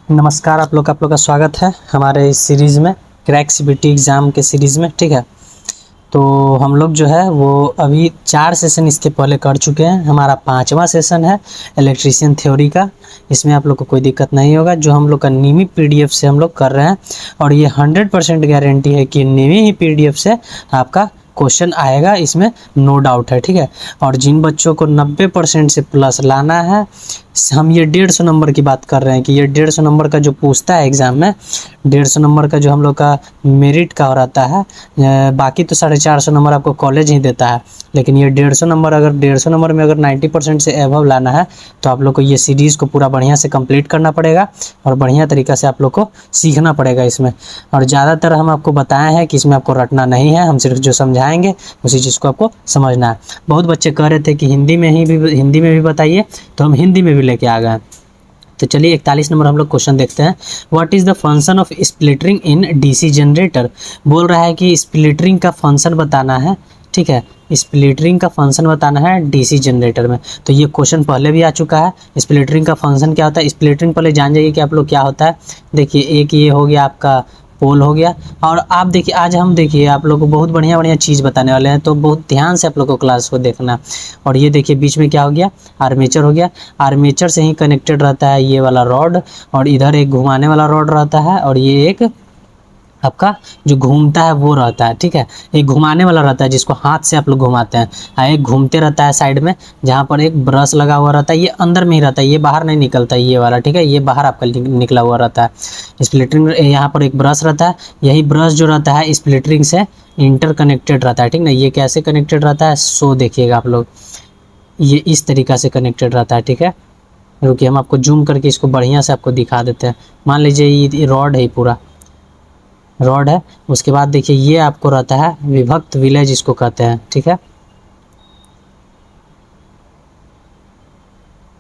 नमस्कार, आप लोग का स्वागत है हमारे इस सीरीज़ में, क्रैक सीबीटी एग्ज़ाम के सीरीज़ में। ठीक है, तो हम लोग जो है वो अभी 4 सेशन इसके पहले कर चुके हैं। हमारा 5वां सेशन है इलेक्ट्रीशियन थ्योरी का। इसमें आप लोग को कोई दिक्कत नहीं होगा, जो हम लोग का नीमी पीडीएफ से हम लोग कर रहे हैं, और ये 100% गारंटी है कि नीमी ही पीडीएफ से आपका क्वेश्चन आएगा, इसमें नो डाउट है। ठीक है, और जिन बच्चों को 90% से प्लस लाना है, हम ये 150 नंबर की बात कर रहे हैं कि ये 150 नंबर का जो पूछता है एग्ज़ाम में, 150 नंबर का जो हम लोग का मेरिट का रहता है। बाकी तो 450 नंबर आपको कॉलेज ही देता है, लेकिन ये 150 नंबर, अगर 150 नंबर में अगर 90% से एबव लाना है तो आप लोग को ये सीरीज़ को पूरा बढ़िया से कंप्लीट करना पड़ेगा और बढ़िया तरीक़ा से आप लोग को सीखना पड़ेगा इसमें। और ज़्यादातर हम आपको बताए हैं कि इसमें आपको रटना नहीं है, हम सिर्फ जो समझाएंगे उसी चीज़ को आपको समझना है। बहुत बच्चे कह रहे थे कि हिंदी में भी बताइए, तो हम हिंदी में भी लेके आ गए। तो चलिए 41 नंबर हम लोग क्वेश्चन देखते हैं। What is the function of split ring in DC generator. बोल रहा है कि स्प्लिटरिंग का फंक्शन बताना है। ठीक है, स्प्लिटरिंग का फंक्शन बताना है डीसी जनरेटर में। तो ये क्वेश्चन पहले भी आ चुका है। स्प्लिटरिंग का फंक्शन क्या होता है, स्प्लिटरिंग पहले जान जाइए कि आप लोग क्या होता है। देखिए, एक ये हो गया आपका पोल हो गया, और आप देखिए आज हम देखिए आप लोग को बहुत बढ़िया चीज़ बताने वाले हैं, तो बहुत ध्यान से आप लोग को क्लास को देखना। और ये देखिए बीच में क्या हो गया, आर्मेचर हो गया। आर्मेचर से ही कनेक्टेड रहता है ये वाला रॉड, और इधर एक घुमाने वाला रॉड रहता है, और ये एक आपका जो घूमता है वो रहता है। ठीक है, एक घुमाने वाला रहता है जिसको हाथ से आप लोग घुमाते हैं, एक घूमते रहता है साइड में, जहाँ पर एक ब्रश लगा हुआ रहता है। ये अंदर में ही रहता है, ये बाहर नहीं निकलता है ये वाला। ठीक है, ये बाहर आपका निकला हुआ रहता है। स्प्लिटरिंग यहाँ पर एक ब्रश रहता है, यही ब्रश जो रहता है स्प्लिटरिंग से इंटर कनेक्टेड रहता है। ठीक ना, ये कैसे कनेक्टेड रहता है सो देखिएगा आप लोग, ये इस तरीक़ा से कनेक्टेड रहता है। ठीक है, रुकिए हम आपको जूम करके इसको बढ़िया से आपको दिखा देते हैं। मान लीजिए ये रॉड है, पूरा रॉड है। उसके बाद देखिए ये आपको रहता है विभक्त विलय जिसको कहते हैं। ठीक है,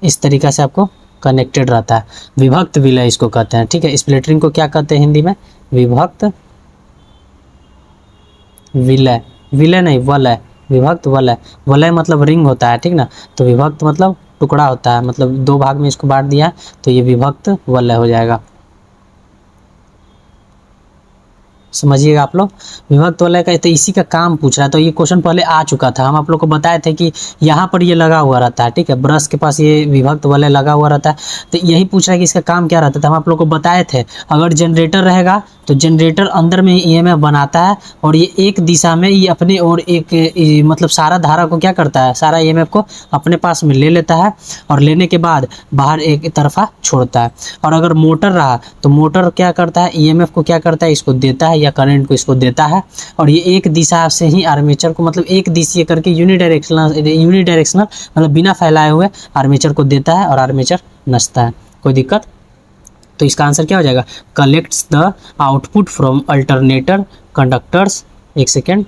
इस तरीक़ा से आपको कनेक्टेड रहता है, विभक्त विलय इसको कहते हैं। ठीक है, स्प्लिटरिंग को क्या कहते हैं हिंदी में, विभक्त विलय। विलय नहीं, वलय, विभक्त वलय। वलय मतलब रिंग होता है। ठीक ना, तो विभक्त मतलब टुकड़ा होता है, मतलब 2 भाग में इसको बांट दिया, तो ये विभक्त वलय हो जाएगा। समझिएगा आप लोग, विभक्त वलय का, तो इसी का काम पूछ रहा है। तो ये क्वेश्चन पहले आ चुका था, हम आप लोग को बताए थे कि यहाँ पर ये लगा हुआ रहता है। ठीक है, ब्रश के पास ये विभक्त वलय लगा हुआ रहता है। तो यही पूछ रहा है कि इसका काम क्या रहता था, हम आप लोग को बताए थे। अगर जनरेटर रहेगा तो जनरेटर अंदर में ईएमएफ बनाता है, और ये एक दिशा में ये अपने और एक मतलब सारा धारा को क्या करता है, सारा ईएमएफ को अपने पास में ले लेता है, और लेने के बाद बाहर एक तरफा छोड़ता है। और अगर मोटर रहा तो मोटर क्या करता है, ईएमएफ को क्या करता है, इसको देता है, या करंट को इसको देता है। और ये एक दिशा से ही आर्मेचर को, मतलब एक दिशीय करके यूनिडायरेक्शनल मतलब बिना फैलाए हुए आर्मेचर को देता है, और आर्मेचर नचता है। कोई दिक्कत? तो इसका आंसर क्या हो जाएगा, collects the output from alternator conductors. एक सेकेंड,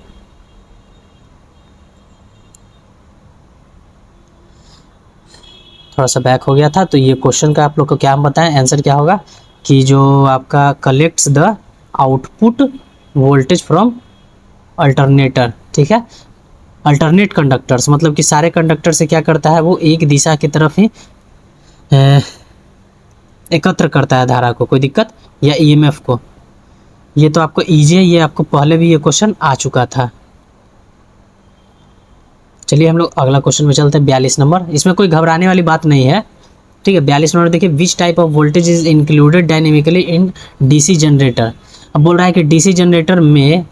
थोड़ा सा बैक हो गया था। तो ये क्वेश्चन का आप लोग को क्या हम बताएं, आंसर क्या होगा कि जो आपका collects the output voltage from alternator. ठीक है, अल्टरनेट कंडक्टर्स मतलब कि सारे कंडक्टर से क्या करता है, वो एक दिशा की तरफ ही एकत्र करता है धारा को। कोई दिक्कत? या ईएमएफ को। ये तो आपको ईजी है, ये आपको पहले भी ये क्वेश्चन आ चुका था। चलिए हम लोग अगला क्वेश्चन में चलते हैं, 42 नंबर। इसमें कोई घबराने वाली बात नहीं है। ठीक है, 42 नंबर देखिए, which type of voltage is included dynamically in DC generator. अब बोल रहा है कि डीसी जनरेटर में,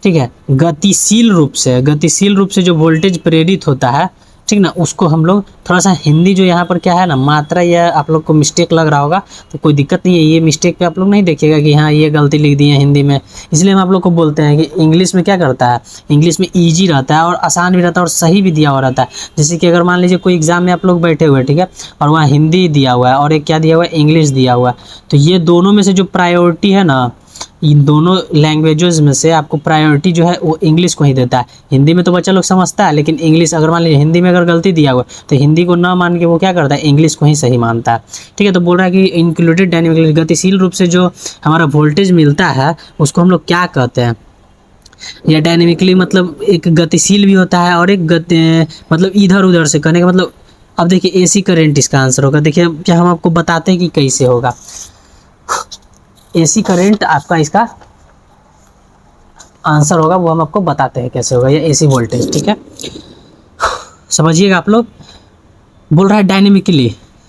ठीक है, गतिशील रूप से जो वोल्टेज प्रेरित होता है, ठीक ना, उसको हम लोग थोड़ा सा हिंदी जो यहाँ पर क्या है ना, मात्रा या आप लोग को मिस्टेक लग रहा होगा, तो कोई दिक्कत नहीं है। ये मिस्टेक पे आप लोग नहीं देखिएगा कि हाँ ये गलती लिख दी है हिंदी में। इसलिए हम आप लोग को बोलते हैं कि इंग्लिश में क्या करता है, इंग्लिश में ईजी रहता है और आसान भी रहता है और सही भी दिया हुआ रहता है। जैसे कि अगर मान लीजिए कोई एग्जाम में आप लोग बैठे हुए, ठीक है, और वहाँ हिंदी दिया हुआ है और एक क्या दिया हुआ है, इंग्लिश दिया हुआ है, तो ये दोनों में से जो प्रायोरिटी है ना, इन दोनों लैंग्वेजेस में से आपको प्रायोरिटी जो है वो इंग्लिश को ही देता है। हिंदी में तो बच्चा लोग समझता है, लेकिन इंग्लिश अगर मान लीजिए हिंदी में अगर गलती दिया हुआ तो हिंदी को ना मान के वो क्या करता है, इंग्लिश को ही सही मानता है। ठीक है, तो बोल रहा है कि इंक्लूडेड डायनेमिकली, गतिशील रूप से जो हमारा वोल्टेज मिलता है उसको हम लोग क्या कहते हैं। या डायनेमिकली मतलब एक गतिशील भी होता है और एक मतलब इधर उधर से करने का मतलब। अब देखिए एसी करंट इसका आंसर होगा। देखिए क्या हम आपको बताते हैं कि कैसे होगा। एसी करंट आपका इसका आंसर होगा, वो हम आपको बताते हैं कैसे होगा, ये एसी वोल्टेज, ठीक है। समझिएगा आप लोग। बोल रहा है डायनेमिकली,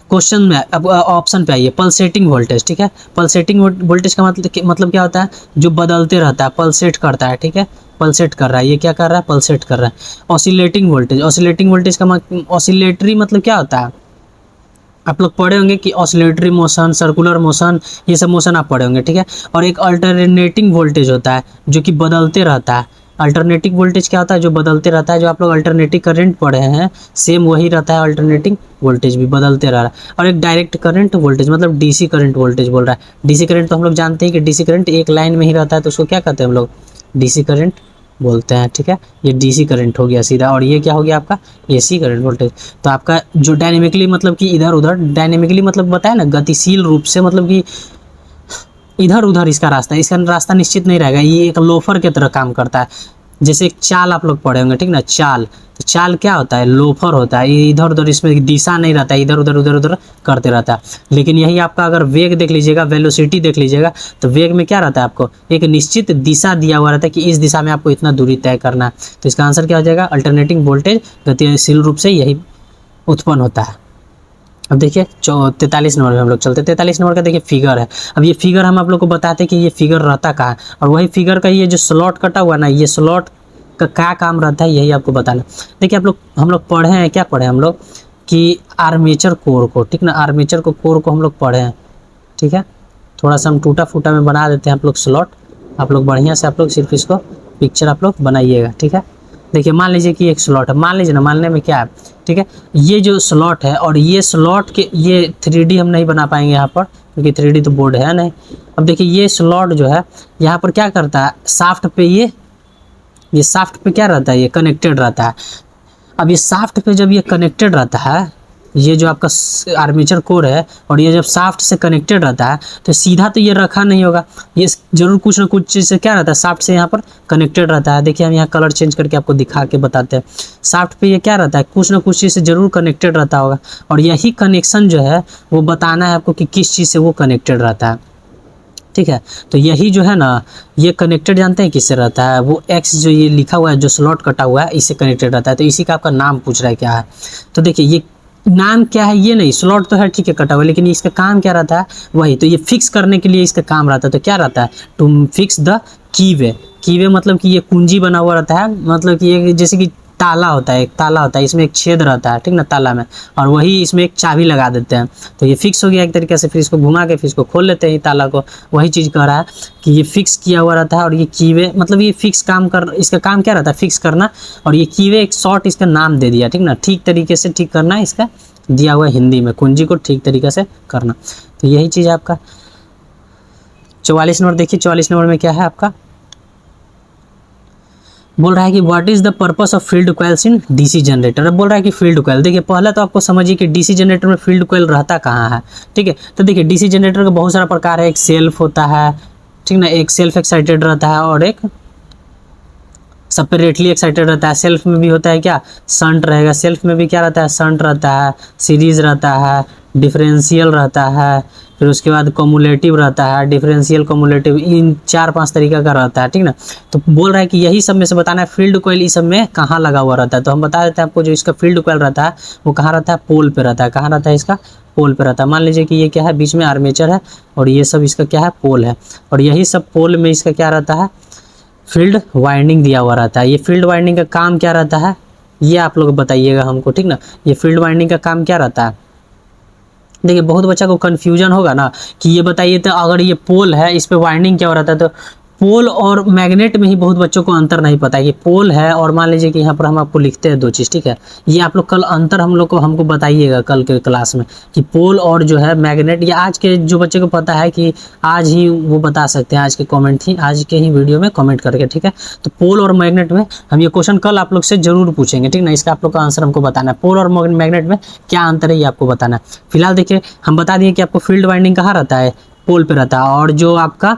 क्वेश्चन में अब ऑप्शन पे आइए, पल्सेटिंग वोल्टेज, ठीक है। पल्सेटिंग वोल्टेज का मतलब क्या होता है, जो बदलते रहता है, पल्सेट करता है, ठीक है। पल्सेट कर रहा है, ये क्या कर रहा है, पल्सेट कर रहा है। ऑसिलेटिंग वोल्टेज, ऑसिलेटिंग वोल्टेज का ऑसिलेटरी मतलब क्या होता है, आप लोग पढ़े होंगे कि ऑसिलेटरी मोशन, सर्कुलर मोशन, ये सब मोशन आप पढ़े होंगे, ठीक है। और एक अल्टरनेटिंग वोल्टेज होता है जो कि बदलते रहता है। अल्टरनेटिंग वोल्टेज क्या होता है, जो बदलते रहता है, जो आप लोग अल्टरनेटिव करंट पढ़े हैं सेम वही रहता है, अल्टरनेटिंग वोल्टेज भी बदलते रह रहा है। और एक डायरेक्ट करंट वोल्टेज मतलब डीसी करंट वोल्टेज बोल रहा है। डीसी करंट तो हम लोग जानते हैं कि डीसी करंट एक लाइन में ही रहता है, तो उसको क्या कहते हैं हम लोग, डीसी करंट बोलते हैं, ठीक है। ये डीसी करंट हो गया सीधा, और ये क्या हो गया आपका, एसी करंट वोल्टेज। तो आपका जो डायनेमिकली मतलब कि इधर उधर, डायनेमिकली मतलब बताया ना, गतिशील रूप से, मतलब कि इधर उधर इसका रास्ता निश्चित नहीं रहेगा, ये एक लोफर की तरह काम करता है। जैसे एक चाल आप लोग पढ़े होंगे, ठीक ना, चाल, तो चाल क्या होता है, लोफर होता है, ये इधर उधर, इसमें दिशा नहीं रहता है, इधर उधर करते रहता है। लेकिन यही आपका अगर वेग देख लीजिएगा, वेलोसिटी देख लीजिएगा, तो वेग में क्या रहता है, आपको एक निश्चित दिशा दिया हुआ रहता है कि इस दिशा में आपको इतना दूरी तय करना है। तो इसका आंसर क्या हो जाएगा, अल्टरनेटिंग वोल्टेज गतिशील रूप से यही उत्पन्न होता है। अब देखिए 43 नंबर में हम लोग चलते हैं। 43 नंबर का देखिए फिगर है। अब ये फिगर हम आप लोग को बताते हैं कि ये फिगर रहता कहाँ है, और वही फिगर का ये जो स्लॉट कटा हुआ ना, ये स्लॉट का क्या काम रहता है, यही आपको बताना। देखिए आप लोग, हम लोग पढ़े हैं, क्या पढ़े हैं हम लोग कि आर्मेचर कोर को, ठीक ना, आर्मेचर को कोर को हम लोग पढ़े हैं, ठीक है। थोड़ा सा हम टूटा फूटा में बना देते हैं आप लोग स्लॉट, आप लोग बढ़िया से आप लोग सिर्फ इसको पिक्चर आप लोग बनाइएगा, ठीक है। देखिए मान लीजिए कि एक स्लॉट है, मान लीजिए ना, मानने में क्या है, ठीक है। ये जो स्लॉट है, और ये स्लॉट के ये 3D हम नहीं बना पाएंगे यहाँ पर, क्योंकि 3D तो बोर्ड है नहीं। अब देखिए ये स्लॉट जो है यहाँ पर क्या करता है, शाफ्ट पे ये शाफ्ट पे क्या रहता है, ये कनेक्टेड रहता है। अब ये शाफ्ट पे जब ये कनेक्टेड रहता है, ये जो आपका आर्मेचर कोर है, और ये जब शाफ्ट से कनेक्टेड रहता है, तो सीधा तो ये रखा नहीं होगा, ये जरूर कुछ ना कुछ चीज़ से क्या रहता है, शाफ्ट से यहाँ पर कनेक्टेड रहता है। देखिए हम यहाँ कलर चेंज करके आपको दिखा के बताते हैं। शाफ्ट पे ये क्या रहता है, कुछ ना कुछ चीज़ से जरूर कनेक्टेड रहता होगा, और यही कनेक्शन जो है वो बताना है आपको कि किस चीज़ से वो कनेक्टेड रहता है, ठीक है। तो यही जो है ना, ये कनेक्टेड जानते हैं किससे रहता है, वो एक्स जो ये लिखा हुआ है, जो स्लॉट कटा हुआ है, इससे कनेक्टेड रहता है। तो इसी का आपका नाम पूछ रहा है क्या है। तो देखिए ये नाम क्या है, ये नहीं, स्लॉट तो है ठीक है कटा हुआ, लेकिन इसका काम क्या रहता है, वही तो ये फिक्स करने के लिए इसका काम रहता है। तो क्या रहता है, टू फिक्स द कीवे। कीवे मतलब कि ये कुंजी बना हुआ रहता है, मतलब कि ये जैसे कि ताला होता है, एक ताला होता है, इसमें एक छेद रहता है, ठीक ना, ताला में, और वही इसमें एक चाबी लगा देते हैं, तो ये फिक्स हो गया एक तरीके से। फिर इसको घुमा के फिर इसको खोल लेते हैं ताला को। वही चीज़ कह रहा है कि ये फिक्स किया हुआ रहता है, और ये कीवे मतलब ये फिक्स काम कर, इसका काम क्या रहता है, फिक्स करना, और ये कीवे एक शॉर्ट इसका नाम दे दिया, ठीक ना, ठीक तरीके से ठीक करना, इसका दिया हुआ हिंदी में, कुंजी को ठीक तरीके से करना। तो यही चीज़ आपका 44 नंबर देखिए। 44 नंबर में क्या है आपका, बोल रहा है कि what is the purpose of field coils in DC generator. अब बोल रहा है कि फील्ड कॉइल, देखिए पहले तो आपको समझिए कि डीसी जनरेटर में फील्ड कॉइल रहता कहाँ है, ठीक है। तो देखिए डीसी जनरेटर का बहुत सारा प्रकार है, एक सेल्फ होता है, ठीक ना, एक सेल्फ एक्साइटेड रहता है, और एक सेपरेटली एक्साइटेड रहता है। सेल्फ में भी होता है क्या, शंट रहेगा, सेल्फ में भी क्या रहता है, शंट रहता है, सीरीज रहता है, डिफरेंशियल रहता है, फिर उसके बाद कम्युलेटिव रहता है, डिफरेंशियल कम्युलेटिव, इन 4-5 तरीका का रहता है, ठीक ना। तो बोल रहा है कि यही सब में से बताना है फील्ड कॉइल इस सब में कहाँ लगा हुआ रहता है। तो हम बता देते हैं आपको, जो इसका फील्ड कॉइल रहता है वो कहाँ रहता है, पोल पे रहता है। कहाँ रहता है, इसका पोल पे रहता है। मान लीजिए कि ये क्या है, बीच में आर्मेचर है, और ये सब इसका क्या है, पोल है, और यही सब पोल में इसका क्या रहता है, फील्ड वाइंडिंग दिया हुआ रहता है। ये फील्ड वाइंडिंग का काम क्या रहता है, ये आप लोग बताइएगा हमको, ठीक ना। ये फील्ड वाइंडिंग का काम क्या रहता है, देखिए बहुत बच्चा को कन्फ्यूजन होगा ना कि ये बताइए, तो अगर ये पोल है, इस पे वाइंडिंग क्या हो रहता है, तो पोल और मैग्नेट में ही बहुत बच्चों को अंतर नहीं पता है कि पोल है, और मान लीजिए कि यहाँ पर हम आपको लिखते हैं 2 चीज़, ठीक है। ये आप लोग कल अंतर हमको बताइएगा कल के क्लास में कि पोल और जो है मैग्नेट, या आज के जो बच्चे को पता है कि आज ही वो बता सकते हैं, आज के कमेंट ही, आज के ही वीडियो में कमेंट करके, ठीक है। तो पोल और मैग्नेट में हम ये क्वेश्चन कल आप लोग से जरूर पूछेंगे, ठीक ना। इसका आप लोग का आंसर हमको बताना है, पोल और मैग्नेट में क्या अंतर है ये आपको बताना है। फिलहाल देखिए हम बता दिए कि आपको फील्ड वाइंडिंग कहाँ रहता है, पोल पे रहता है, और जो आपका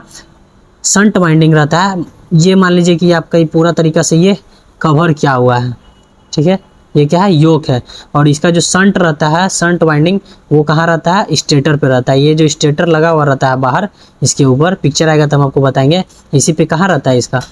शंट वाइंडिंग रहता है, ये मान लीजिए कि आपका ये पूरा तरीका से ये कवर किया हुआ है, ठीक है, ये क्या है, योक है। और इसका जो शंट रहता है, शंट वाइंडिंग, वो कहाँ रहता है, स्टेटर पे रहता है। ये जो स्टेटर लगा हुआ रहता है बाहर, इसके ऊपर पिक्चर आएगा तो हम आपको बताएंगे। इसी पे कहाँ रहता है इसका,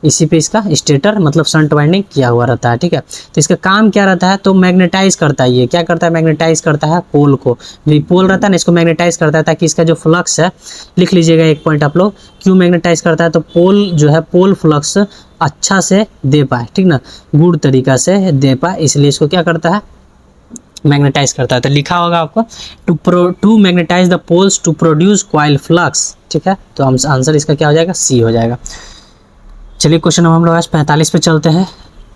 इसी पे इसका स्टेटर मतलब शंट वाइंडिंग किया हुआ रहता है, ठीक है। तो इसका काम क्या रहता है, तो मैग्नेटाइज करता है। ये क्या करता है, मैग्नेटाइज करता है पोल को। जो पोल रहता है ना, इसको मैग्नेटाइज करता है ताकि इसका जो फ्लक्स है, लिख लीजिएगा एक पॉइंट आप लोग, क्यों मैग्नेटाइज करता है, तो पोल जो है, पोल फ्लक्स अच्छा से दे पाए, ठीक ना, गुड तरीका से दे पाए, इसलिए इसको क्या करता है, मैग्नेटाइज करता है। तो लिखा होगा आपको to magnetize the poles to produce coil flux, ठीक है। तो हम आंसर इसका क्या हो जाएगा, सी हो जाएगा। चलिए क्वेश्चन हम लोग आज 45 पे चलते हैं।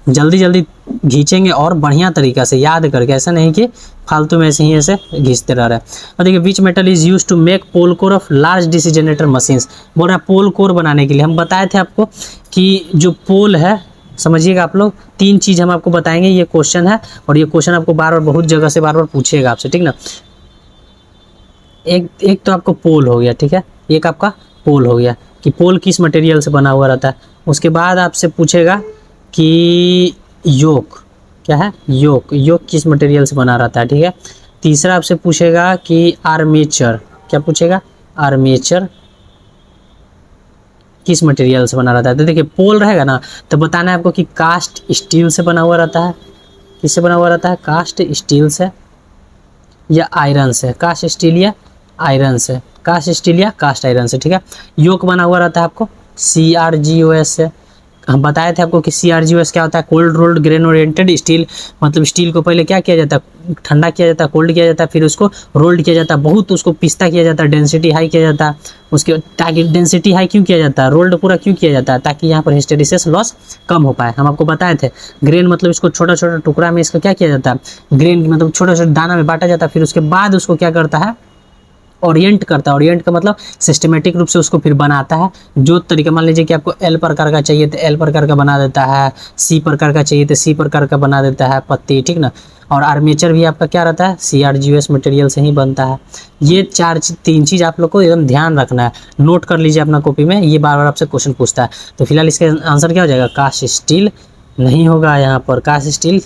जल्दी जल्दी खींचेंगे और बढ़िया तरीका से याद करके, ऐसा नहीं कि फालतू में ऐसे ही ऐसे घींचते रह रहे हैं। और देखिए, which metal is use to make pole core of large DC generator machines. बोल रहा है पोल कोर बनाने के लिए। हम बताए थे आपको कि जो पोल है, समझिएगा आप लोग, 3 चीज़ हम आपको बताएंगे। ये क्वेश्चन है और ये क्वेश्चन आपको बार बार बहुत जगह से बार बार पूछेगा आपसे, ठीक ना। एक तो आपको पोल हो गया, ठीक है, एक आपका पोल हो गया कि पोल किस मटेरियल से बना हुआ रहता है। उसके बाद आपसे पूछेगा कि योक क्या है, योक किस मटेरियल से बना रहता है, ठीक है। तीसरा आपसे पूछेगा कि आर्मेचर, क्या पूछेगा, आर्मेचर किस मटेरियल से बना रहता है। तो देखिए, पोल रहेगा ना, तो बताना है आपको कि कास्ट स्टील से बना हुआ रहता है। किससे बना हुआ रहता है, कास्ट स्टील से या आयरन से, कास्ट स्टील या आयरन से, कास्ट स्टील या कास्ट आयरन से, ठीक है। योक बना हुआ रहता है आपको CRGOS से। हम बताए थे आपको कि CRGOS क्या होता है, cold rolled grain oriented steel. मतलब स्टील को पहले क्या किया जाता है, ठंडा किया जाता है, कोल्ड किया जाता है, फिर उसको रोल्ड किया जाता है, बहुत उसको पिस्ता किया जाता है, डेंसिटी हाई किया जाता है उसके, ताकि डेंसिटी हाई क्यों किया जाता है, रोल्ड पूरा क्यों किया जाता है, ताकि यहाँ पर हिस्टेरिसिस लॉस कम हो पाए। हम आपको बताए थे ग्रेन मतलब इसको छोटा छोटा टुकड़ा में इसका क्या किया जाता है, ग्रेन मतलब छोटा छोटा दाना में बांटा जाता है, फिर उसके बाद उसको क्या करता है, ओरिएंट करता है। ओरिएंट का मतलब सिस्टमेटिक रूप से उसको फिर बनाता है। जो तरीका, मान लीजिए कि आपको L प्रकार का चाहिए तो L प्रकार का बना देता है, C प्रकार का चाहिए तो C प्रकार का बना देता है पत्ती, ठीक ना। और आर्मेचर भी आपका क्या रहता है, CRGOS मटेरियल से ही बनता है। ये 3 चीज़ आप लोग को एकदम ध्यान रखना है, नोट कर लीजिए अपना कॉपी में, ये बार बार आपसे क्वेश्चन पूछता है। तो फिलहाल इसका आंसर क्या हो जाएगा, कास्ट स्टील नहीं होगा यहाँ पर। कास्ट स्टील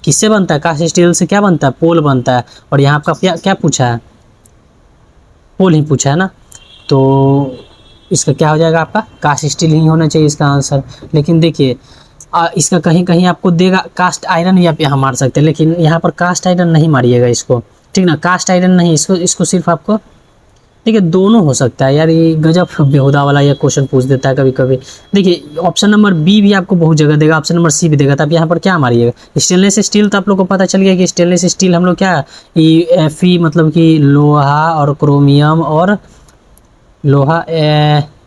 किससे बनता है, कास्ट स्टील से क्या बनता है, पोल बनता है। और यहाँ आपका क्या पूछा है, पोल ही पूछा है ना, तो इसका क्या हो जाएगा, आपका कास्ट स्टील ही होना चाहिए इसका आंसर। लेकिन देखिए, इसका कहीं कहीं आपको देगा कास्ट आयरन भी आप यहाँ मार सकते हैं, लेकिन यहाँ पर कास्ट आयरन नहीं मारिएगा इसको, ठीक ना, कास्ट आयरन नहीं, इसको सिर्फ आपको, देखिए दोनों हो सकता है यार, ये गजब बेहुदा वाला ये क्वेश्चन पूछ देता है कभी कभी। देखिए, ऑप्शन नंबर बी भी आपको बहुत जगह देगा, ऑप्शन नंबर सी भी देगा, तो आप यहाँ पर क्या मारिएगा, स्टेनलेस स्टील। तो आप लोग को पता चल गया कि स्टेनलेस स्टील हम लोग क्या, Fe मतलब कि लोहा और क्रोमियम और लोहा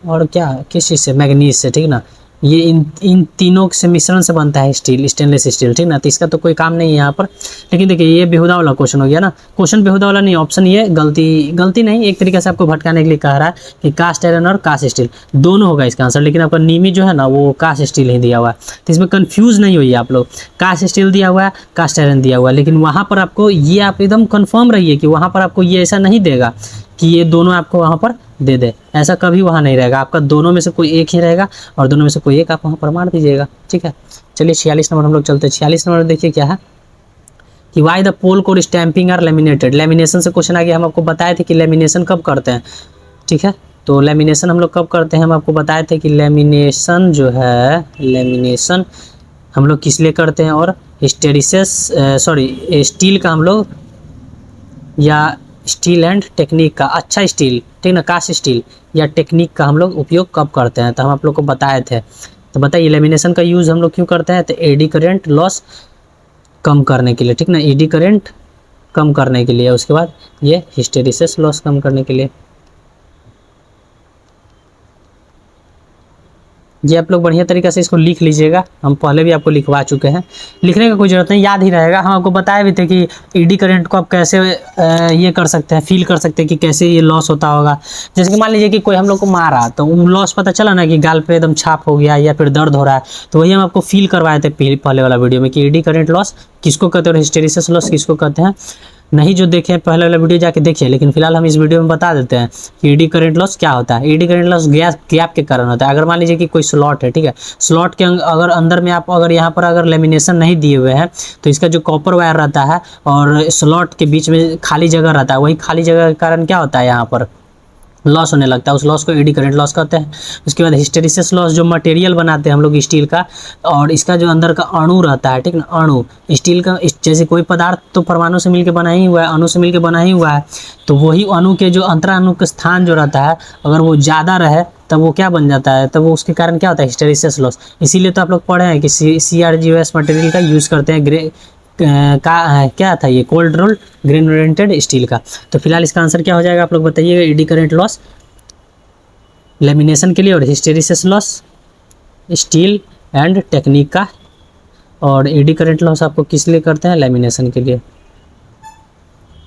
और क्या, किस चीज़ से, मैग्नीज से, ठीक ना। ये इन तीनों से मिश्रण से बनता है स्टील, स्टेनलेस स्टील, ठीक ना। तो इसका तो कोई काम नहीं है यहाँ पर। लेकिन देखिए, ये बेहुदा वाला क्वेश्चन हो गया ना, क्वेश्चन बेहुदा वाला नहीं, ऑप्शन ये गलती नहीं, एक तरीके से आपको भटकाने के लिए कह रहा है कि कास्ट आयरन और कास्ट स्टील दोनों होगा इसका आंसर। लेकिन आपका नियमित जो है ना, वो कास्ट स्टील ही दिया हुआ है, तो इसमें कन्फ्यूज़ नहीं होइए आप लोग। कास्ट स्टील दिया हुआ है, कास्ट आयरन दिया हुआ है, लेकिन वहाँ पर आपको ये, आप एकदम कन्फर्म रहिए कि वहाँ पर आपको ये ऐसा नहीं देगा कि ये दोनों आपको वहाँ पर दे दे, ऐसा कभी वहाँ नहीं रहेगा। आपका दोनों में से कोई एक ही रहेगा और दोनों में से कोई एक आप वहाँ पर मार दीजिएगा, ठीक है। चलिए 46 नंबर हम लोग चलते हैं। 46 नंबर देखिए क्या है कि why the pole core stamping are laminated. Lamination से क्वेश्चन आ गया। हम आपको बताए थे कि लेमिनेशन कब करते हैं, ठीक है। तो लेमिनेशन हम लोग कब करते हैं, हम आपको बताए थे कि लेमिनेशन जो है, लेमिनेशन हम लोग किस लिए करते हैं, और हिस्टेरिसिस स्टील का हम लोग, या स्टील एंड टेक्निक का, अच्छा स्टील, ठीक ना, कास्ट स्टील या टेक्निक का हम लोग उपयोग कब करते हैं, तो हम आप लोग को बताए थे। तो बताइए लेमिनेशन का यूज़ हम लोग क्यों करते हैं, तो एडी करंट लॉस कम करने के लिए, ठीक ना, एडी करंट कम करने के लिए, उसके बाद ये हिस्टेरिसिस लॉस कम करने के लिए। ये आप लोग बढ़िया तरीके से इसको लिख लीजिएगा, हम पहले भी आपको लिखवा चुके हैं, लिखने का कोई ज़रूरत नहीं, याद ही रहेगा। हम आपको बताए भी थे कि ईडी करंट को आप कैसे ये कर सकते हैं, फील कर सकते हैं कि कैसे ये लॉस होता होगा। जैसे कि मान लीजिए कि कोई हम लोग को मारा, तो लॉस पता चला ना कि गाल पे एकदम छाप हो गया या फिर दर्द हो रहा है, तो वही हम आपको फील करवाए थे पहले वाला वीडियो में कि ईडी करंट लॉस किसको कहते हैं और हिस्टेरिसिस लॉस किसको कहते हैं, नहीं जो देखें पहले वाला वीडियो जाके देखिए, लेकिन फिलहाल हम इस वीडियो में बता देते हैं कि ईडी करंट लॉस क्या होता है। ईडी करंट लॉस गैप के कारण होता है। अगर मान लीजिए कि कोई स्लॉट है, ठीक है, स्लॉट के अगर अंदर में आप अगर यहाँ पर अगर लेमिनेशन नहीं दिए हुए हैं तो इसका जो कॉपर वायर रहता है और स्लॉट के बीच में खाली जगह रहता है, वही खाली जगह के कारण क्या होता है, यहाँ पर लॉस होने लगता है, उस लॉस को एडी करंट लॉस कहते हैं। उसके बाद हिस्टेरिसिस लॉस, जो मटेरियल बनाते हैं हम लोग स्टील का, और इसका जो अंदर का अणु रहता है, ठीक ना, अणु स्टील का, जैसे कोई पदार्थ तो परमाणु से मिलकर बना ही हुआ है, अणु से मिलकर बना ही हुआ है, तो वही अणु के जो अंतराणु का स्थान जो रहता है अगर वो ज़्यादा रहे तब वो क्या बन जाता है, तब वो उसके कारण क्या होता है, हिस्टेरिसिस लॉस। इसीलिए तो आप लोग पढ़े हैं कि CRGOS मटेरियल का यूज़ करते हैं, क्या था ये, कोल्ड रोल ग्रेनुलेटेड स्टील का। तो फिलहाल इसका आंसर क्या हो जाएगा आप लोग बताइएगा, एडी करंट लॉस लेमिनेशन के लिए, और hysteresis loss steel and technique का, और एडी करंट लॉस आपको किस लिए करते हैं, लेमिनेशन के लिए।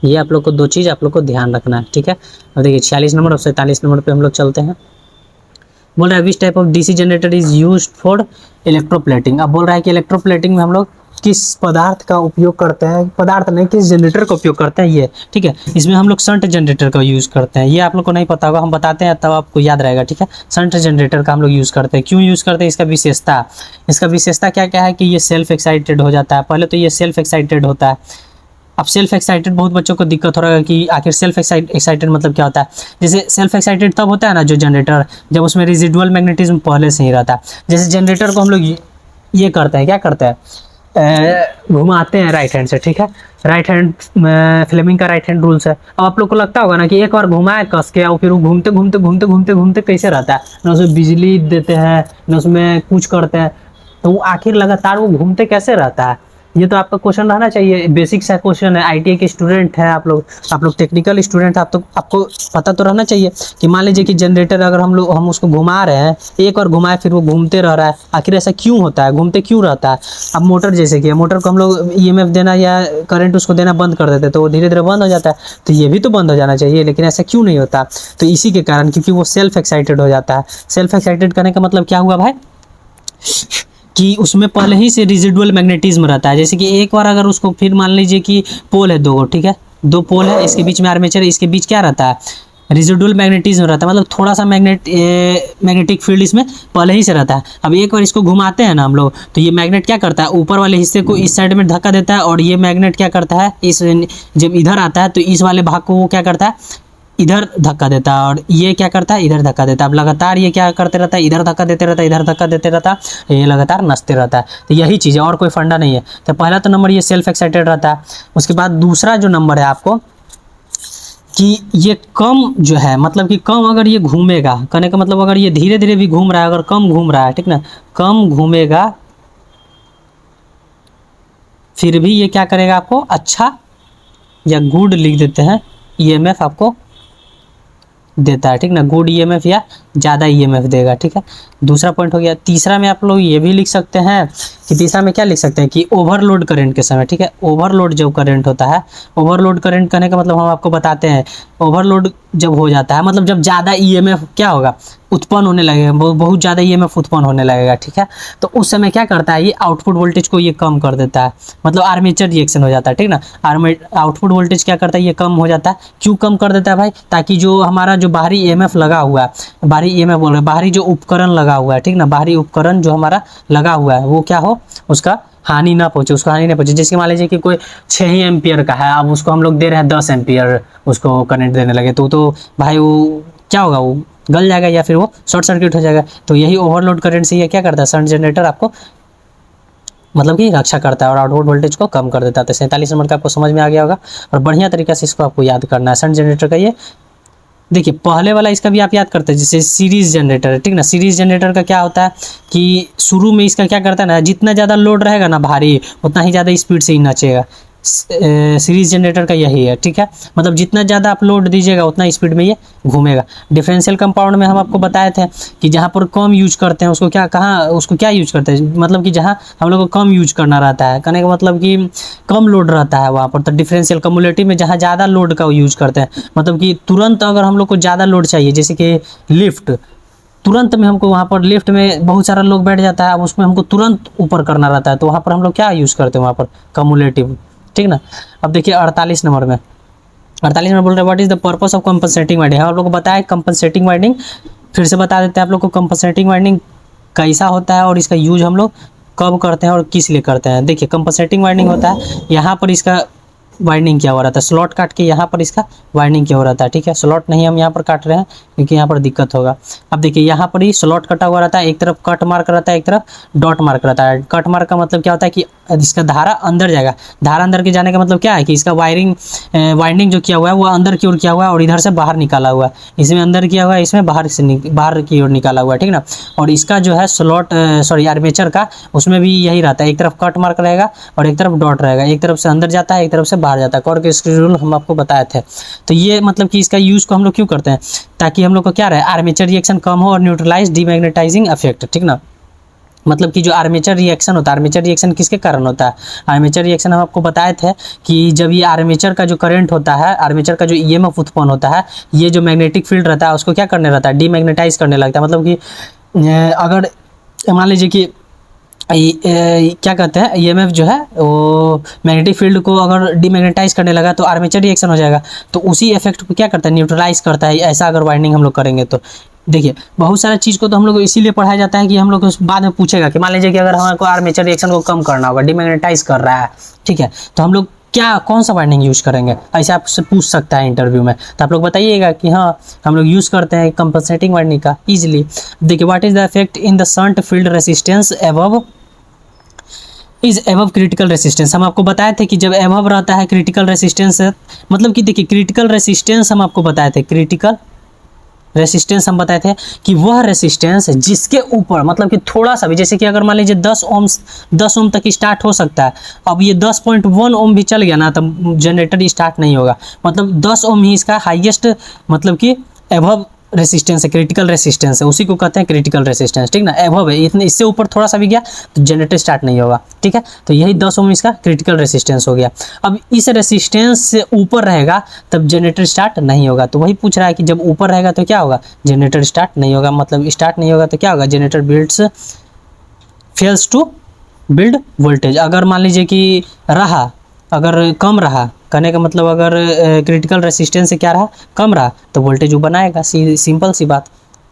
ये आप लोग को दो चीज़ आप लोग को ध्यान रखना है, ठीक है। अब देखिए 46 नंबर और 47 नंबर पे हम लोग चलते हैं। बोल रहा है which type of DC generator is used for electroplating. अब बोल रहा है कि इलेक्ट्रोप्लेटिंग में हम लोग किस पदार्थ का उपयोग करते हैं, पदार्थ नहीं किस जनरेटर का उपयोग करते हैं ये, ठीक है। इसमें हम लोग शंट जनरेटर का यूज़ करते हैं, ये आप लोग को नहीं पता होगा, हम बताते हैं तब आपको याद रहेगा, ठीक है। शंट जनरेटर का हम लोग यूज़ करते हैं। क्यों यूज़ करते हैं, इसका विशेषता क्या क्या है कि ये सेल्फ एक्साइटेड हो जाता है। पहले तो ये सेल्फ एक्साइटेड होता है। अब सेल्फ एक्साइटेड बहुत बच्चों को दिक्कत हो रहा है कि आखिर सेल्फ एक्साइटेड मतलब क्या होता है। जैसे सेल्फ एक्साइटेड तब होता है ना जो जनरेटर, जब उसमें रेजिडुअल मैग्नेटिज्म पहले से ही रहता है। जैसे जनरेटर को हम लोग ये करते हैं, क्या करते हैं, घुमाते हैं राइट हैंड से, ठीक है। राइट हैंड फ्लेमिंग का राइट हैंड रूल्स है। अब आप लोग को लगता होगा ना कि एक बार घुमाए कस के और फिर वो घूमते घूमते घूमते घूमते घूमते कैसे रहता है, ना उसमें बिजली देते हैं ना उसमें कुछ करते हैं, तो वो आखिर लगातार वो घूमते कैसे रहता है। ये तो आपका क्वेश्चन रहना चाहिए, बेसिक सा क्वेश्चन है। ITI के स्टूडेंट हैं आप लोग टेक्निकल स्टूडेंट, आपको पता तो रहना चाहिए कि मान लीजिए कि जनरेटर अगर हम उसको घुमा रहे हैं, एक बार घुमाए फिर वो घूमते रह रहा है, आखिर ऐसा क्यों होता है, घूमते क्यों रहता है। अब मोटर जैसे कि मोटर को हम लोग EMF देना या करंट उसको देना बंद कर देते तो वो धीरे धीरे बंद हो जाता है, तो ये भी तो बंद हो जाना चाहिए, लेकिन ऐसा क्यों नहीं होता। तो इसी के कारण, क्योंकि वो सेल्फ एक्साइटेड हो जाता है। सेल्फ एक्साइटेड करने का मतलब क्या हुआ भाई, कि उसमें पहले ही से रेजिडुअल मैग्नेटिज्म रहता है। जैसे कि एक बार अगर उसको, फिर मान लीजिए कि पोल है दो, ठीक है, दो पोल है, इसके बीच में आर्मेचर है, इसके बीच क्या रहता है, रेजिडुअल मैग्नेटिज्म रहता है, मतलब थोड़ा सा मैग्नेटिक फील्ड इसमें पहले ही से रहता है। अब एक बार इसको घुमाते हैं ना हम लोग, तो ये मैग्नेट क्या करता है, ऊपर वाले हिस्से को इस साइड में धक्का देता है, और ये मैग्नेट क्या करता है, इस जब इधर आता है तो इस वाले भाग को वो क्या करता है, इधर धक्का देता है, और ये क्या करता है, इधर धक्का देता है। अब लगातार ये क्या करते रहता है, इधर धक्का देते रहता है, इधर धक्का देते रहता है, ये लगातार नचते रहता है। तो यही चीज़ है, और कोई फंडा नहीं है। तो पहला तो नंबर ये सेल्फ एक्साइटेड रहता है। उसके बाद दूसरा जो नंबर है आपको, कि ये कम जो है, मतलब कि कम अगर ये घूमेगा, कहने का मतलब अगर ये धीरे धीरे भी घूम रहा है, अगर कम घूम रहा है, ठीक ना, कम घूमेगा, फिर भी ये क्या करेगा, आपको अच्छा या गुड लिख देते हैं, EMF आपको देता है, ठीक ना, गुड EMF या ज़्यादा EMF देगा, ठीक है। दूसरा पॉइंट हो गया। तीसरा में आप लोग ये भी लिख सकते हैं कि तीसरा में क्या लिख सकते हैं कि ओवरलोड करंट के समय, ठीक है, ओवरलोड जब करंट होता है, ओवरलोड करंट करने का मतलब हम आपको बताते हैं, ओवरलोड जब हो जाता है मतलब जब ज़्यादा EMF क्या होगा, उत्पन्न होने लगेगा, बहुत ज़्यादा EMF उत्पन्न होने लगेगा, ठीक है। तो उस समय क्या करता है, ये आउटपुट वोल्टेज को ये कम कर देता है, मतलब आर्मेचर रिएक्शन हो जाता है, ठीक ना। आउटपुट वोल्टेज क्या करता है, ये कम हो जाता है। क्यों कम कर देता है भाई, ताकि जो हमारा जो बाहरी EMF लगा हुआ है, बाहरी EMF बोल रहे हैं, बाहरी जो उपकरण लगा हुआ है, ठीक ना, बाहरी उपकरण जो हमारा लगा हुआ है वो क्या हो, उसका हानि ना पहुँचे, उसको हानि ना पहुँचे। जैसे मान लीजिए कि कोई 6 ही एम्पियर का है, अब उसको हम लोग दे रहे हैं 10 एम्पियर उसको करंट देने लगे, तो भाई वो क्या होगा, वो गल जाएगा या फिर वो शॉर्ट सर्किट हो जाएगा। तो यही ओवरलोड करंट से ये क्या करता है, शंट जनरेटर आपको मतलब कि रक्षा करता है और आउटपुट वोल्टेज को कम कर देता है। तो 47 नंबर का आपको समझ में आ गया होगा, और बढ़िया तरीके से इसको आपको याद करना है। शंट जनरेटर का ये देखिए, पहले वाला इसका भी आप याद करते हैं, जैसे सीरीज जनरेटर है, ठीक ना। सीरीज जनरेटर का क्या होता है कि शुरू में इसका क्या करता है ना, जितना ज़्यादा लोड रहेगा ना भारी, उतना ही ज़्यादा स्पीड से ही नचेगा। सीरीज जनरेटर का यही है, ठीक है, मतलब जितना ज़्यादा आप लोड दीजिएगा उतना स्पीड में ये घूमेगा। डिफरेंशियल कंपाउंड में हम आपको बताए थे कि जहाँ पर कम यूज करते हैं उसको क्या यूज करते हैं, मतलब कि जहाँ हम लोग को कम यूज करना रहता है, कहने का मतलब कि कम लोड रहता है वहाँ पर। तो डिफरेंशियल कम्युलेटिव में जहाँ ज़्यादा लोड का यूज करते हैं, मतलब कि तुरंत अगर हम लोग को ज़्यादा लोड चाहिए, जैसे कि लिफ्ट तुरंत में हमको वहाँ पर लिफ्ट में बहुत सारा लोग बैठ जाता है, अब उसमें हमको तुरंत ऊपर करना रहता है, तो वहाँ पर हम लोग क्या यूज़ करते हैं वहाँ पर, कम्युलेटिव, ठीक ना। अब देखिए 48 नंबर में, 48 नंबर बोल रहे हैं what is the purpose of compensating winding. हम लोग को बताया कंपनसेटिंग वाइंडिंग, फिर से बता देते हैं आप लोग को कंपनसेटिंग वाइंडिंग कैसा होता है और इसका यूज हम लोग कब करते हैं और किस लिए करते हैं। देखिए कंपनसेटिंग वाइंडिंग होता है, यहाँ पर इसका वाइंडिंग क्या हो रहा था, स्लॉट काट के यहाँ पर इसका वाइंडिंग क्या हो रहा था, ठीक है। स्लॉट नहीं हम यहाँ पर काट रहे हैं क्योंकि यहाँ पर दिक्कत होगा। अब देखिए यहाँ पर ही स्लॉट कटा हुआ रहता है, एक तरफ कट मार्क रहता है, एक तरफ डॉट मार्क रहता है। कट मार्क का मतलब क्या होता है कि इसका धारा अंदर जाएगा, धारा अंदर के जाने का मतलब क्या है कि इसका वाइंडिंग जो किया हुआ है वो अंदर की ओर किया हुआ है और इधर से बाहर निकाला हुआ है, इसमें अंदर किया हुआ है, इसमें बाहर की ओर निकाला हुआ है, ठीक ना। और इसका जो है स्लॉट आर्मेचर का, उसमें भी यही रहता है, एक तरफ कट मार्क रहेगा और एक तरफ डॉट रहेगा, एक तरफ से अंदर जाता है, एक तरफ से बाहर जाता है। कॉर्क स्क्रू रूल हम आपको बताए थे। तो ये मतलब कि इसका यूज़ को हम लोग क्यों करते हैं, ताकि हम लोग को क्या रहे, आर्मेचर रिएक्शन कम हो और न्यूट्रलाइज डीमैग्नेटाइजिंग इफेक्ट, ठीक ना। मतलब कि जो आर्मेचर रिएक्शन होता है, आर्मेचर रिएक्शन किसके कारण होता है, आर्मेचर रिएक्शन हम आपको बताए थे कि जब ये आर्मेचर का जो करंट होता है, आर्मेचर का जो ईएमएफ उत्पन्न होता है, ये जो मैग्नेटिक फील्ड रहता है उसको क्या करने रहता है, डीमैग्नेटाइज करने लगता है। मतलब कि अगर मान लीजिए कि क्या कहते हैं, ईएमएफ जो है वो मैग्नेटिक फील्ड को अगर डीमैग्नेटाइज करने लगा तो आर्मेचर रिएक्शन हो जाएगा, तो उसी इफेक्ट को क्या करता है, न्यूट्रलाइज करता है। ऐसा अगर वाइंडिंग हम लोग करेंगे तो देखिए बहुत सारा चीज़ को तो हम लोग इसीलिए पढ़ाया जाता है कि हम लोग बाद में पूछेगा कि मान लीजिए कि अगर हमारे को आर्मेचर रिएक्शन को कम करना होगा, डीमैग्नेटाइज कर रहा है, ठीक है, तो हम लोग क्या कौन सा वाइंडिंग यूज़ करेंगे, ऐसे आपसे पूछ सकता है इंटरव्यू में। तो आप लोग बताइएगा कि हाँ हम लोग यूज़ करते हैं कंपनसेटिंग वाइंडिंग का ईजिली। देखिए what is the effect in the shunt field resistance above is above critical resistance. हम आपको बताए थे कि जब एबव रहता है क्रिटिकल रेसिस्टेंस, मतलब कि देखिए क्रिटिकल रेसिस्टेंस हम आपको बताए थे, क्रिटिकल रेसिस्टेंस हम बताए थे कि वह रेसिस्टेंस जिसके ऊपर मतलब कि थोड़ा सा भी, जैसे कि अगर मान लीजिए 10 ओम तक स्टार्ट हो सकता है, अब ये 10.1 ओम भी चल गया ना तो जनरेटर स्टार्ट नहीं होगा। मतलब 10 ओम ही इसका हाईएस्ट मतलब कि एबव रेसिस्टेंस है, क्रिटिकल रेसिस्टेंस है, उसी को कहते हैं क्रिटिकल रेसिस्टेंस, ठीक ना। एबव है, इतने इससे ऊपर थोड़ा सा भी गया तो जनरेटर स्टार्ट नहीं होगा, ठीक है। तो यही 10 ओम इसका क्रिटिकल रेसिस्टेंस हो गया। अब इस रेसिस्टेंस से ऊपर रहेगा तब जनरेटर स्टार्ट नहीं होगा। तो वही पूछ रहा है कि जब ऊपर रहेगा तो क्या होगा, जनरेटर स्टार्ट नहीं होगा। मतलब स्टार्ट नहीं होगा तो क्या होगा, generator fails to build voltage. अगर मान लीजिए कि रहा, अगर कम रहा, कहने का मतलब अगर क्रिटिकल रेसिस्टेंस से क्या रहा, कम रहा, तो वोल्टेज वो बनाएगा, सिंपल सी बात,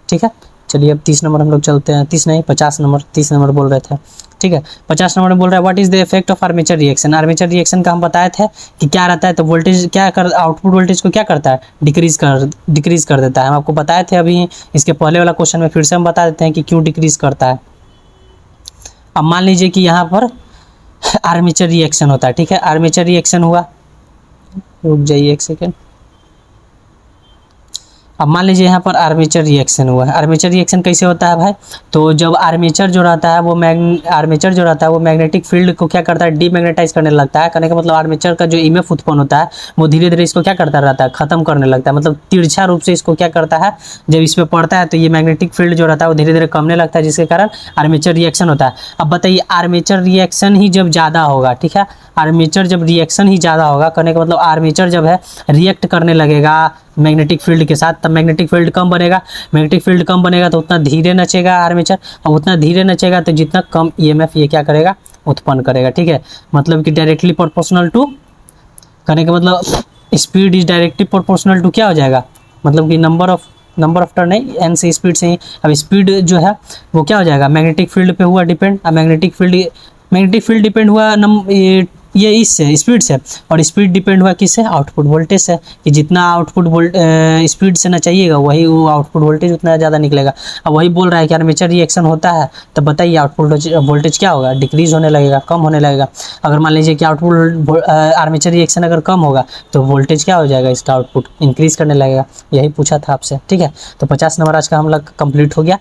ठीक है। चलिए अब 30 नंबर हम लोग चलते हैं, 30 नहीं 50 नंबर, 30 नंबर बोल रहे थे, ठीक है। 50 नंबर में बोल रहा है what is the effect of armature reaction. Armature reaction का हम बताए थे कि क्या रहता है, तो वोल्टेज क्या कर, आउटपुट वोल्टेज को क्या करता है, डिक्रीज कर देता है। हम आपको बताए थे अभी इसके पहले वाला क्वेश्चन में, फिर से हम बता देते हैं कि क्यों डिक्रीज करता है। अब मान लीजिए कि यहाँ पर आर्मेचर रिएक्शन होता है, ठीक है, आर्मेचर रिएक्शन हुआ, रुक जाइए एक सेकेंड। अब मान लीजिए यहाँ पर आर्मेचर रिएक्शन हुआ है। आर्मेचर रिएक्शन कैसे होता है भाई, तो जब आर्मेचर जो रहता है वो मैग्नेटिक फील्ड को क्या करता है, डीमैग्नेटाइज करने लगता है। कहने का मतलब आर्मेचर का जो ईएमएफ उत्पन्न होता है वो धीरे धीरे इसको क्या करता रहता है, खत्म करने लगता है। मतलब तिरछा रूप से इसको क्या करता है, जब इस पर पड़ता है तो ये मैग्नेटिक फील्ड जो रहता है वो धीरे धीरे कमने लगता है, जिसके कारण आर्मेचर रिएक्शन होता है। अब बताइए आर्मेचर रिएक्शन ही जब ज़्यादा होगा, ठीक है, आर्मेचर जब रिएक्शन ही ज़्यादा होगा, कहने का मतलब आर्मेचर जब है रिएक्ट करने लगेगा मैग्नेटिक फील्ड के साथ, तब मैग्नेटिक फील्ड कम बनेगा। मैग्नेटिक फील्ड कम बनेगा तो उतना धीरे नचेगा आर्मेचर, और उतना धीरे नचेगा तो जितना कम ईएमएफ ये क्या करेगा, उत्पन्न करेगा, ठीक है। मतलब कि डायरेक्टली प्रोपोर्शनल टू, कहने का मतलब speed is directly proportional to क्या हो जाएगा, मतलब कि नंबर ऑफ टर्न नहीं, एन से स्पीड से ही। अब स्पीड जो है वो क्या हो जाएगा, मैग्नेटिक फील्ड पे हुआ डिपेंड। अब मैग्नेटिक फील्ड डिपेंड हुआ ये इससे स्पीड से, और स्पीड डिपेंड हुआ किससे, आउटपुट वोल्टेज से, कि जितना आउटपुट स्पीड से ना चाहिएगा वही वो आउटपुट वोल्टेज उतना ज़्यादा निकलेगा। अब वही बोल रहा है कि आर्मेचर रिएक्शन होता है तो बताइए आउटपुट वोल्टेज क्या होगा, डिक्रीज होने लगेगा, कम होने लगेगा। अगर मान लीजिए कि आउटपुट आर्मेचर रिएक्शन अगर कम होगा तो वोल्टेज क्या हो जाएगा, इसका आउटपुट इंक्रीज करने लगेगा। यही पूछा था आपसे, ठीक है। तो 50 नंबर आज का हम लोग कंप्लीट हो गया।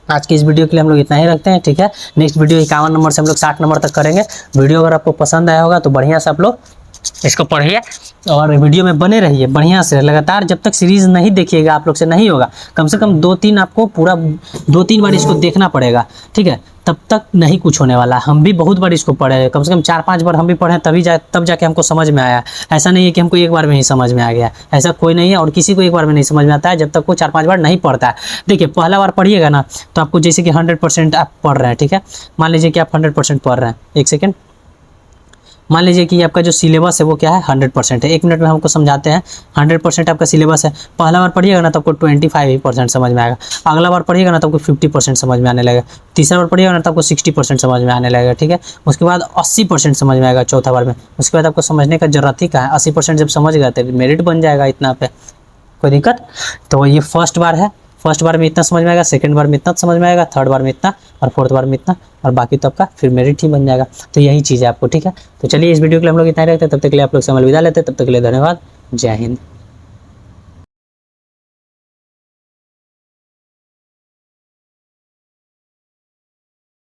आज की इस वीडियो के लिए हम लोग इतना ही रखते हैं, ठीक है। नेक्स्ट वीडियो 51 नंबर से हम लोग 60 नंबर तक करेंगे। वीडियो अगर आपको पसंद आया होगा तो बढ़िया से आप लोग इसको पढ़िए और वीडियो में बने रहिए बढ़िया से लगातार। जब तक सीरीज़ नहीं देखिएगा आप लोग से नहीं होगा, कम से कम 2-3 आपको पूरा 2-3 बार इसको देखना पड़ेगा, ठीक है, तब तब तक नहीं कुछ होने वाला। हम भी बहुत बार इसको पढ़े, कम से कम 4-5 बार हम भी पढ़े, तब जाके हमको समझ में आया। ऐसा नहीं है कि हमको एक बार में ही समझ में आ गया, ऐसा कोई नहीं है, और किसी को एक बार में नहीं समझ में आता है जब तक वो 4-5 बार नहीं पढ़ता है। देखिए पहला बार पढ़िएगा ना तो आपको जैसे कि 100% आप पढ़ रहे हैं, ठीक है, मान लीजिए कि आप 100% पढ़ रहे हैं, एक सेकेंड, मान लीजिए कि आपका जो सिलेबस है वो क्या है, 100% है। 1 मिनट में हमको समझाते हैं। 100% आपका सिलेबस है। पहला बार पढ़िएगा ना तो आपको 25% समझ में आएगा, अगला बार पढ़िएगा ना तो आपको 50% समझ में आने लगेगा, तीसरा बार पढ़िएगा ना तो आपको 60% समझ में आने लगेगा, ठीक है। उसके बाद 80% समझ में आएगा चौथा बार में। उसके बाद आपको समझने का जरूरत ही क्या है, 80% जब समझ गए तो मेरिट बन जाएगा इतना पे, कोई दिक्कत। तो ये फर्स्ट बार है, फर्स्ट बार में इतना समझ में आएगा, सेकंड बार में इतना समझ में आएगा, थर्ड बार में इतना, और फोर्थ बार में इतना, और बाकी तो आपका फिर मेरिट ही बन जाएगा। तो यही चीज़ है आपको, ठीक है। तो चलिए इस वीडियो के लिए हम लोग इतना ही रखते हैं, तब तक के लिए आप लोग से अलविदा लेते हैं, तब तक के लिए धन्यवाद, जय हिंद।